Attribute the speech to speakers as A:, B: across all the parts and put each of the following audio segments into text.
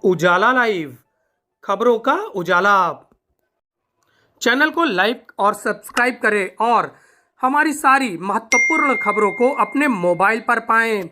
A: उजाला live, खबरों का उजाला। Channel को लाइक और सब्सक्राइब करें और हमारी सारी महत्वपूर्ण खबरों को अपने मोबाइल पर पाएं।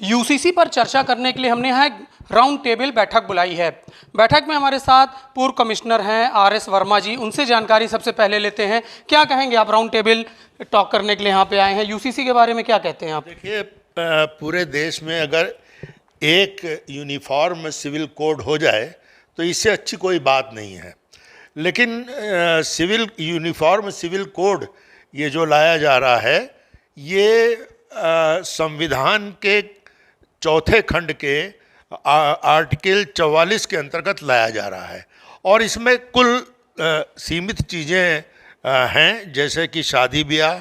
A: यूसीसी पर चर्चा करने के लिए हमने यहाँ राउंड टेबल बैठक बुलाई है। बैठक में हमारे साथ पूर्व कमिश्नर हैं आरएस वर्मा जी, उनसे जानकारी सबसे पहले लेते हैं। क्या कहेंगे आप, राउंड टेबल टॉक करने के लिए यहाँ पे आए हैं, यूसीसी के बारे में क्या कहते हैं आप?
B: देखिए, पूरे देश में अगर एक यूनिफॉर्म सिविल कोड हो जाए तो इससे अच्छी कोई बात नहीं है। लेकिन यूनिफॉर्म सिविल कोड ये जो लाया जा रहा है, ये संविधान के चौथे खंड के आर्टिकल 44 के अंतर्गत लाया जा रहा है और इसमें कुल सीमित चीज़ें हैं, जैसे कि शादी ब्याह,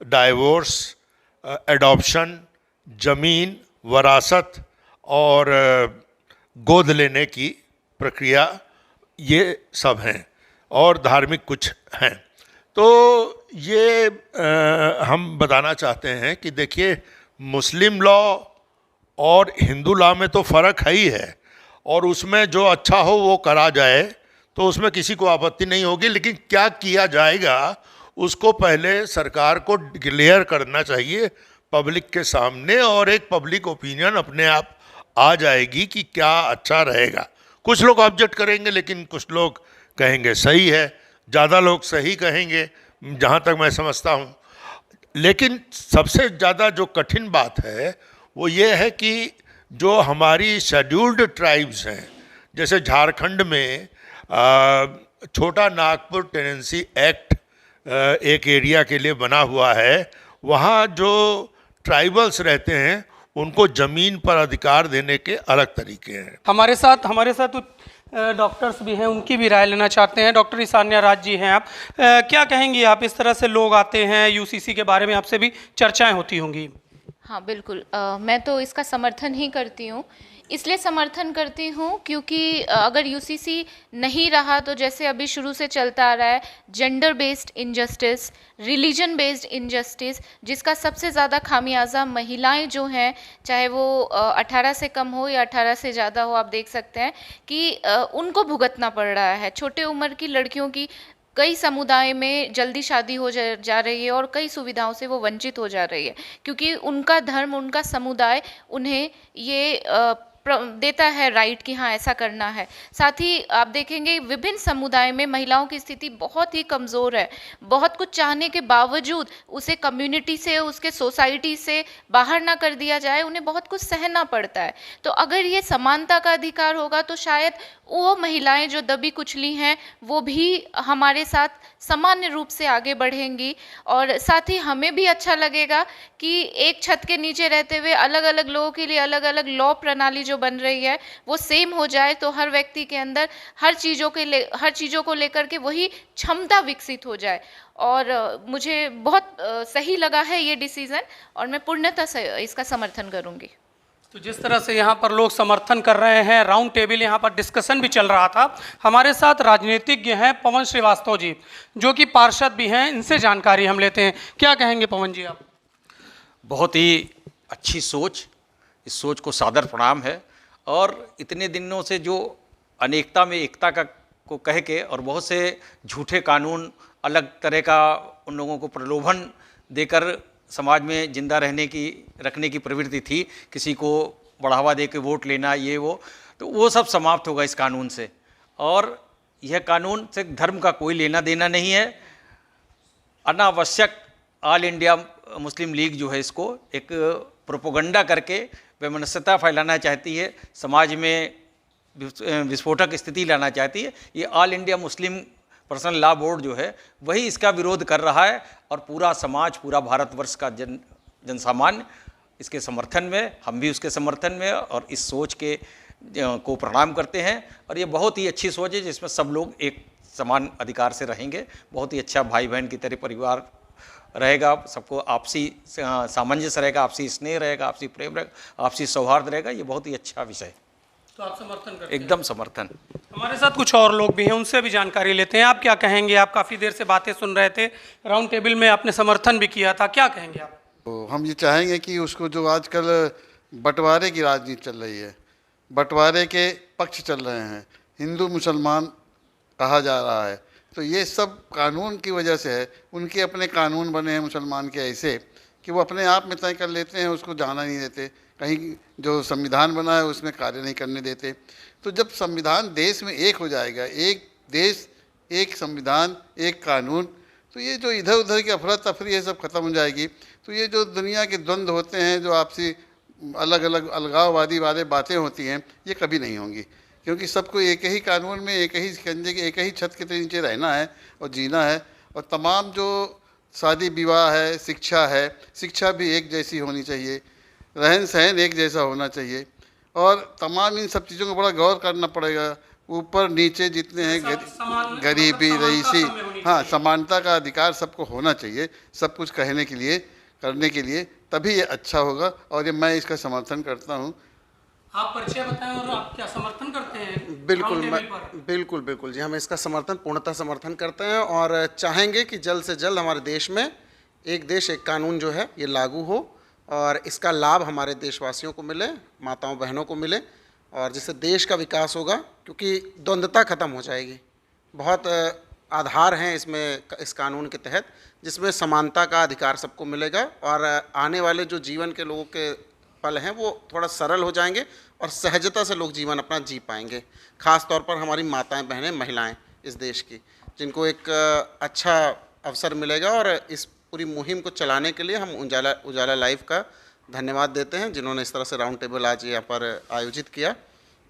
B: डाइवोर्स, एडॉप्शन, ज़मीन, वरासत और गोद लेने की प्रक्रिया, ये सब हैं और धार्मिक कुछ हैं। तो ये हम बताना चाहते हैं कि देखिए, मुस्लिम लॉ और हिंदू लॉ में तो फ़र्क है ही है और उसमें जो अच्छा हो वो करा जाए तो उसमें किसी को आपत्ति नहीं होगी। लेकिन क्या किया जाएगा उसको पहले सरकार को डिक्लेयर करना चाहिए पब्लिक के सामने, और एक पब्लिक ओपिनियन अपने आप आ जाएगी कि क्या अच्छा रहेगा। कुछ लोग ऑब्जेक्ट करेंगे लेकिन कुछ लोग कहेंगे सही है, ज़्यादा लोग सही कहेंगे जहाँ तक मैं समझता हूँ। लेकिन सबसे ज़्यादा जो कठिन बात है वो ये है कि जो हमारी शेड्यूल्ड ट्राइब्स हैं, जैसे झारखंड में छोटा नागपुर टेनेंसी एक्ट एक एरिया के लिए बना हुआ है, वहाँ जो ट्राइबल्स रहते हैं उनको ज़मीन पर अधिकार देने के अलग तरीके हैं।
A: हमारे साथ डॉक्टर्स भी हैं, उनकी भी राय लेना चाहते हैं। डॉक्टर ईशान्या राज जी हैं आप, क्या कहेंगी आप? इस तरह से लोग आते हैं, यूसीसी के बारे में आपसे भी चर्चाएं होती होंगी।
C: हाँ बिल्कुल, मैं तो इसका समर्थन ही करती हूँ। इसलिए समर्थन करती हूँ क्योंकि अगर यूसीसी नहीं रहा तो जैसे अभी शुरू से चलता आ रहा है gender based injustice, religion based injustice, जिसका सबसे ज़्यादा खामियाजा महिलाएं जो हैं, चाहे वो 18 से कम हो या 18 से ज़्यादा हो, आप देख सकते हैं कि उनको भुगतना पड़ रहा है। छोटे उम्र की लड़कियों की कई समुदाय में जल्दी शादी हो जा रही है और कई सुविधाओं से वो वंचित हो जा रही है क्योंकि उनका धर्म, उनका समुदाय उन्हें ये देता है राइट कि हाँ ऐसा करना है। साथ ही आप देखेंगे विभिन्न समुदाय में महिलाओं की स्थिति बहुत ही कमज़ोर है। बहुत कुछ चाहने के बावजूद उसे कम्युनिटी से, उसके सोसाइटी से बाहर ना कर दिया जाए, उन्हें बहुत कुछ सहना पड़ता है। तो अगर ये समानता का अधिकार होगा तो शायद वो महिलाएं जो दबी कुचली हैं वो भी हमारे साथ सामान्य रूप से आगे बढ़ेंगी और साथ ही हमें भी अच्छा लगेगा कि एक छत के नीचे रहते हुए अलग अलग लोगों के लिए अलग अलग लॉ प्रणाली जो बन रही है वो सेम हो जाए, तो हर व्यक्ति के अंदर हर चीज़ों को लेकर के वही क्षमता विकसित हो जाए। और मुझे बहुत सही लगा है ये डिसीज़न और मैं पूर्णतः इसका समर्थन करूँगी।
A: तो जिस तरह से यहाँ पर लोग समर्थन कर रहे हैं, राउंड टेबल यहाँ पर डिस्कशन भी चल रहा था। हमारे साथ राजनीतिज्ञ हैं पवन श्रीवास्तव जी, जो कि पार्षद भी हैं, इनसे जानकारी हम लेते हैं। क्या कहेंगे पवन जी आप?
D: बहुत ही अच्छी सोच, इस सोच को सादर प्रणाम है। और इतने दिनों से जो अनेकता में एकता का को कह के और बहुत से झूठे कानून, अलग तरह का उन लोगों को प्रलोभन देकर समाज में जिंदा रखने की प्रवृत्ति थी, किसी को बढ़ावा दे के वोट लेना, ये तो वो सब समाप्त होगा इस कानून से। और यह कानून से धर्म का कोई लेना देना नहीं है। अनावश्यक ऑल इंडिया मुस्लिम लीग जो है इसको एक प्रोपोगंडा करके वैमनस्यता फैलाना चाहती है, समाज में विस्फोटक स्थिति लाना चाहती है। ये all India Muslim personal law board जो है वही इसका विरोध कर रहा है और पूरा समाज, पूरा भारतवर्ष का जन सामान्य इसके समर्थन में, हम भी उसके समर्थन में और इस सोच को प्रणाम करते हैं। और ये बहुत ही अच्छी सोच है जिसमें सब लोग एक समान अधिकार से रहेंगे। बहुत ही अच्छा भाई बहन की तरह परिवार रहेगा, सबको आपसी सामंजस्य रहेगा, आपसी स्नेह रहेगा, आपसी प्रेम रहेगा, आपसी सौहार्द रहेगा। ये बहुत ही अच्छा विषय है।
A: तो आप समर्थन करते हैं?
D: एकदम समर्थन।
A: हमारे साथ कुछ और लोग भी हैं, उनसे भी जानकारी लेते हैं। आप क्या कहेंगे? आप काफ़ी देर से बातें सुन रहे थे, राउंड टेबल में आपने समर्थन भी किया था, क्या कहेंगे आप?
E: तो हम ये चाहेंगे कि उसको जो आजकल बंटवारे की राजनीति चल रही है, बंटवारे के पक्ष चल रहे हैं, हिंदू मुसलमान कहा जा रहा है, तो ये सब कानून की वजह से है। उनके अपने कानून बने हैं मुसलमान के ऐसे कि वो अपने आप में तय कर लेते हैं, उसको जाना नहीं देते, कहीं जो संविधान बना है उसमें कार्य नहीं करने देते। तो जब संविधान देश में एक हो जाएगा, एक देश एक संविधान एक कानून, तो ये जो इधर उधर की अफरा तफरी है सब खत्म हो जाएगी। तो ये जो दुनिया के द्वंद्व होते हैं, जो आपसी अलग अलग अलगाववादी वाले बातें होती हैं, ये कभी नहीं होंगी, क्योंकि सबको एक ही कानून में, एक ही शिकंजे के, एक ही छत के नीचे रहना है और जीना है। और तमाम जो शादी विवाह है, शिक्षा भी एक जैसी होनी चाहिए, रहन सहन एक जैसा होना चाहिए, और तमाम इन सब चीज़ों को बड़ा गौर करना पड़ेगा। ऊपर नीचे जितने हैं, गरीबी रईसी, हाँ, समानता का अधिकार सबको होना चाहिए, सब कुछ कहने के लिए, करने के लिए, तभी ये अच्छा होगा। और ये मैं इसका समर्थन करता हूँ।
A: आप परिचय बताएं और आप क्या समर्थन करते हैं?
F: बिल्कुल,
A: राउंड टेबल पर?
F: बिल्कुल जी, हम इसका समर्थन पूर्णतः समर्थन करते हैं और चाहेंगे कि जल्द से जल्द हमारे देश में एक देश एक कानून जो है ये लागू हो और इसका लाभ हमारे देशवासियों को मिले, माताओं बहनों को मिले, और जिससे देश का विकास होगा, क्योंकि द्वंद्वता खत्म हो जाएगी। बहुत आधार हैं इसमें, इस कानून के तहत, जिसमें समानता का अधिकार सबको मिलेगा और आने वाले जो जीवन के लोगों के पल हैं वो थोड़ा सरल हो जाएंगे और सहजता से लोग जीवन अपना जी पाएंगे। ख़ास तौर पर हमारी माताएं बहनें महिलाएं इस देश की, जिनको एक अच्छा अवसर मिलेगा। और इस पूरी मुहिम को चलाने के लिए हम उजाला लाइव का धन्यवाद देते हैं, जिन्होंने इस तरह से राउंड टेबल आज यहाँ पर आयोजित किया,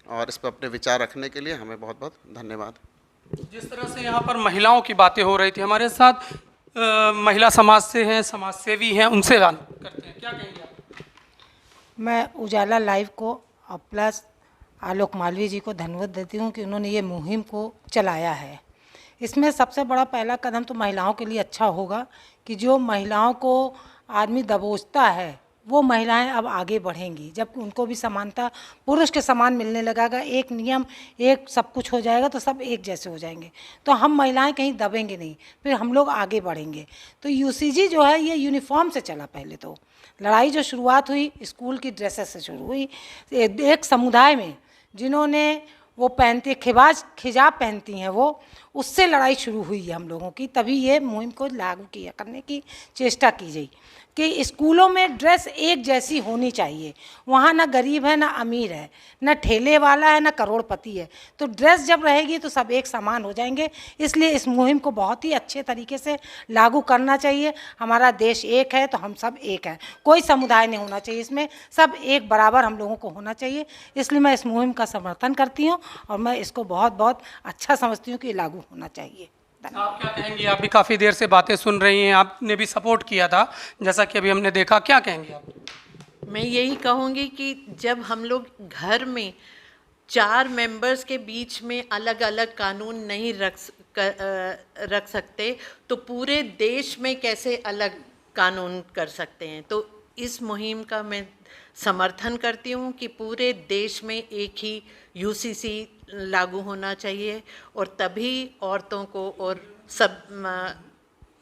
F: और इस पर अपने विचार रखने के लिए हमें बहुत बहुत धन्यवाद।
A: जिस तरह से यहाँ पर महिलाओं की बातें हो रही थी, हमारे साथ महिला समाज से हैं, समाज सेवी हैं, उनसे बात करते हैं, क्या कहेंगे आप?
G: मैं उजाला लाइव को और प्लस आलोक मालवीय जी को धन्यवाद देती हूँ कि उन्होंने ये मुहिम को चलाया है। इसमें सबसे बड़ा पहला कदम तो महिलाओं के लिए अच्छा होगा कि जो महिलाओं को आदमी दबोचता है वो महिलाएं अब आगे बढ़ेंगी, जब उनको भी समानता पुरुष के समान मिलने लगेगा, एक नियम एक सब कुछ हो जाएगा तो सब एक जैसे हो जाएंगे, तो हम महिलाएं कहीं दबेंगे नहीं, फिर हम लोग आगे बढ़ेंगे। तो यूसीजी जो है ये यूनिफॉर्म से चला। पहले तो लड़ाई जो शुरुआत हुई स्कूल की ड्रेसेस से शुरू हुई, एक समुदाय में जिन्होंने वो पहनती खिजाब पहनती हैं, वो उससे लड़ाई शुरू हुई है हम लोगों की, तभी ये मुहिम को लागू किया करने की चेष्टा की गई कि स्कूलों में ड्रेस एक जैसी होनी चाहिए। वहाँ ना गरीब है ना अमीर है, ना ठेले वाला है ना करोड़पति है, तो ड्रेस जब रहेगी तो सब एक समान हो जाएंगे। इसलिए इस मुहिम को बहुत ही अच्छे तरीके से लागू करना चाहिए। हमारा देश एक है तो हम सब एक हैं, कोई समुदाय नहीं होना चाहिए इसमें, सब एक बराबर हम लोगों को होना चाहिए। इसलिए मैं इस मुहिम का समर्थन करती हूँ और मैं इसको बहुत बहुत अच्छा समझती हूँ कि लागू होना चाहिए।
A: आप क्या कहेंगी? आप भी काफ़ी देर से बातें सुन रही हैं, आपने भी सपोर्ट किया था जैसा कि अभी हमने देखा, क्या कहेंगी आप?
H: मैं यही कहूँगी कि जब हम लोग घर में 4 मेंबर्स के बीच में अलग अलग कानून नहीं रख सकते तो पूरे देश में कैसे अलग कानून कर सकते हैं। तो इस मुहिम का मैं समर्थन करती हूँ कि पूरे देश में एक ही यूसीसी लागू होना चाहिए और तभी औरतों को और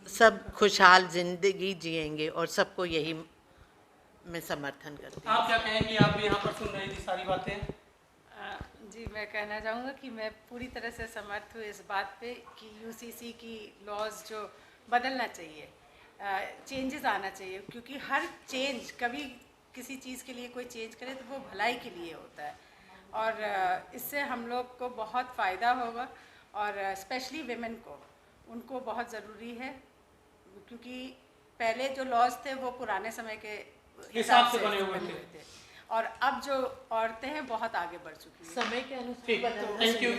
H: सब खुशहाल ज़िंदगी जिएंगे, और सबको यही मैं समर्थन करती हूँ।
A: आप क्या कहेंगी? आप भी यहाँ पर सुन रही थी सारी बातें।
I: जी, मैं कहना चाहूँगा कि मैं पूरी तरह से समर्थ हूँ इस बात पे कि यूसीसी की लॉज जो बदलना चाहिए, चेंजेस आना चाहिए, क्योंकि हर चेंज कभी किसी चीज़ के लिए कोई चेंज करे तो वो भलाई के लिए होता है, और इससे हम लोग को बहुत फ़ायदा होगा, और स्पेशली विमेन को, उनको बहुत ज़रूरी है, क्योंकि पहले जो लॉज थे वो पुराने समय के हिसाब से बने हुए थे, और अब जो औरतें हैं बहुत आगे बढ़ चुकी हैं
H: समय के अनुसार।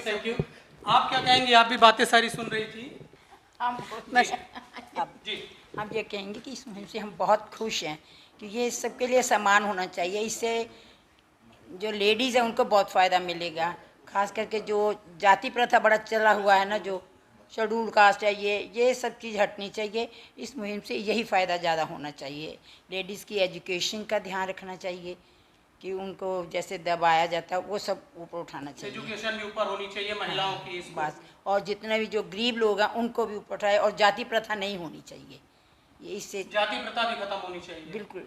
A: Thank you. आप क्या कहेंगे? आप भी बातें सारी सुन रही थी।
J: हम ये कहेंगे कि इस मुहिम से हम बहुत खुश हैं कि ये सबके लिए समान होना चाहिए। इससे जो लेडीज़ हैं उनको बहुत फ़ायदा मिलेगा, खास करके जो जाति प्रथा बड़ा चला हुआ है ना, जो शेड्यूल कास्ट है, ये सब चीज़ हटनी चाहिए। इस मुहिम से यही फ़ायदा ज़्यादा होना चाहिए। लेडीज़ की एजुकेशन का ध्यान रखना चाहिए कि उनको जैसे दबाया जाता है वो सब ऊपर उठाना चाहिए।
A: एजुकेशन भी ऊपर होनी चाहिए महिलाओं की इस
J: बस, और जितने भी जो गरीब लोग हैं उनको भी ऊपर उठाए, और जाति प्रथा नहीं होनी चाहिए, ये इससे
A: जाति प्रथा भी खत्म होनी चाहिए।
J: बिल्कुल।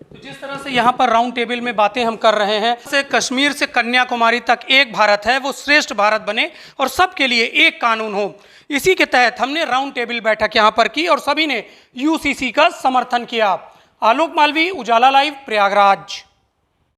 A: तो जिस तरह से यहाँ पर राउंड टेबल में बातें हम कर रहे हैं, से कश्मीर से कन्याकुमारी तक एक भारत है, वो श्रेष्ठ भारत बने और सबके लिए एक कानून हो, इसी के तहत हमने राउंड टेबल बैठक यहाँ पर की और सभी ने यूसीसी का समर्थन किया। आलोक मालवी, उजाला लाइव, प्रयागराज।